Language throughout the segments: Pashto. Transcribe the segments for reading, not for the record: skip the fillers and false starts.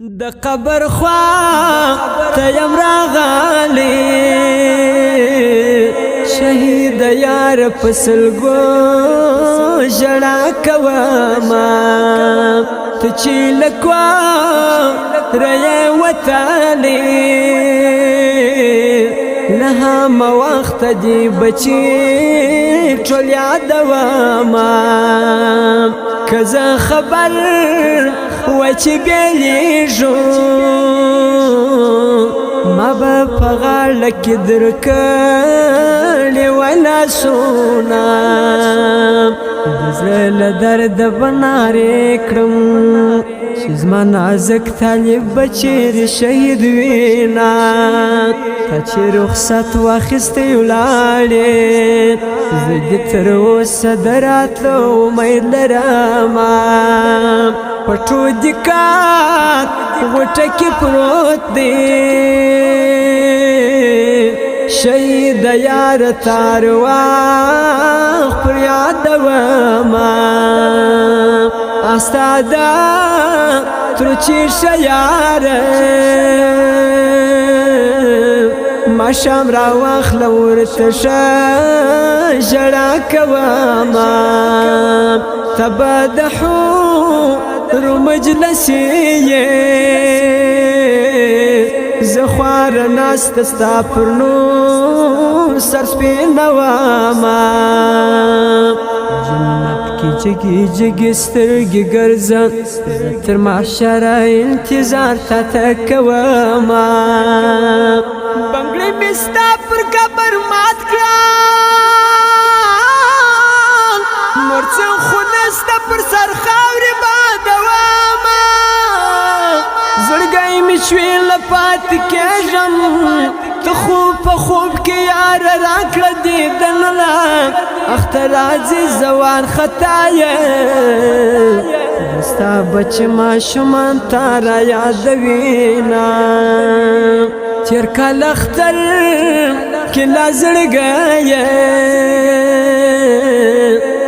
د قبر خوا ته یم راغلی شهید یار په سلګو ژړا کومه ته چې لکوا رې وتلی نه هم وخت دی بچی ټول یادومه که زه خبر وای چې بیلیږو ما به په غاړه کې درکړې وای لاسونه د زړه له درده به نارې کړم چې زما نازک طالب به چیرې شهید وینا تا چې رخصت واخیستی ولاړې زه دې تر اوسه د راتلو امید لرمه پټو دکات غوټه کې پروت دی شهید یار تار واخ پر یادومه استاده تر چیرشه یاره ماشام را واخله ورته شه ژړا کومه ته به د حور مجلسي یې زه خواره ناسته ستا پر نور سر سپینومه جنت کې جګې جګې سترګې ګرځه تر محشره انتظار تاته کومه بنګړۍ مې ستا پر قبر مات کړه نور څه خو نسته پر سر خاورې بادومه زړګی مې شوې له پاتې کېږم ته خوب په خوب کې یاره راکړه دیدنله اختر راځي زوان خطا یې ستا بچې ماشومان تا را یادوینه تېر کال اختر کې لا زړګی یې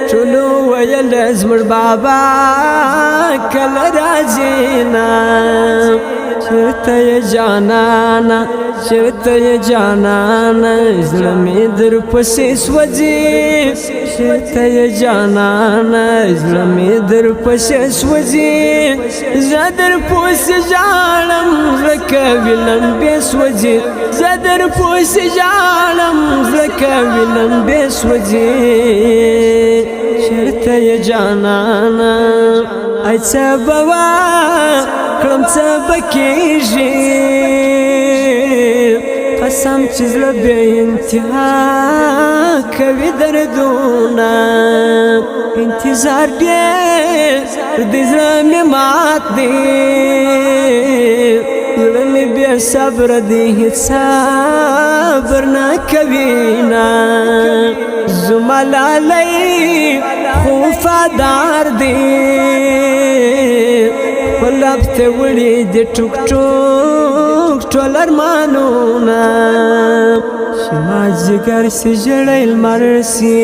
ټولو ویل زموږ بابا کله راځي نه چېرته یې جانانه چېرته یې جانانه زړه مې درپسې سوځي چېرته یې جانانه زړه مې درپسې سوځي زه درپسې ژاړم زړه کوي لمبې سوځي زه درپسې ژاړم زړه کوي لمبې سوځي چېرته یې جانانه ای څه به وکړم څه به کېږي قسم چې زړه بې انتها کوي دردونه انتظار ډېر د زړه مې مات دی زړه مې بې صبره دی هېڅ صبر نه کوینه زما لالی خو وفادار دی په لب ته وړي د ټوک ټوک ټول ارمانونه چې ما جګر سي ژړی لمر سي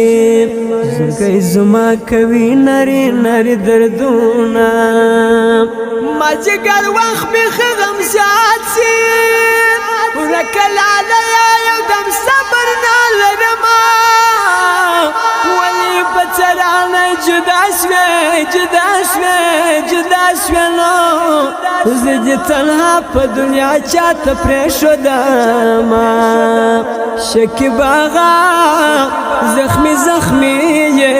زړګی زما کوي نري نري دردونه ما جګر وخت مې ښه غم زیات سي ورکه لالیه یو دم صبر نه لرمه ولې په څرانه جدا شوې جدا شوې جدا شوې نو زه دې تنها په دنیا چاته پرېښودمه شکیب آغا زخمي زخمي یې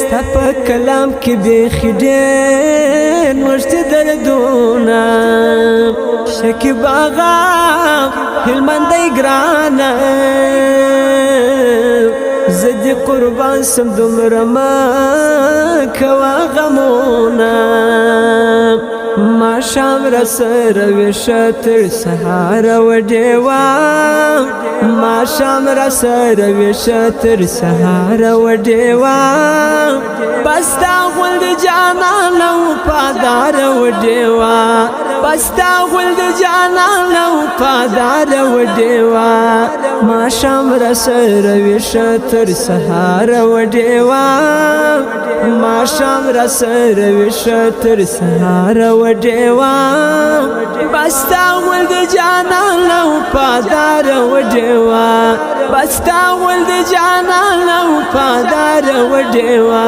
ستا په کلام کې بیخي ډېر نوښتي دردونه شکیب آغا هلمندی ګرانه زه دې قربان سم دومره مه کوه غمونه ماښام راسره ویښه تر سهاره و ډېوه ماښام راسره ویښه تر سهاره و ډېوه بس تا غول د جانانه وفاداره و ډېوه بس تا غول د جانانه وفاداره و ډېوه ماښام راسره ویښه تر سهاره و ډېوه ما شام را سر وشتر سهار ودیوا بستا ولد جانان لو پادار ودیوا بستا ولد جانان لو پادار ودیوا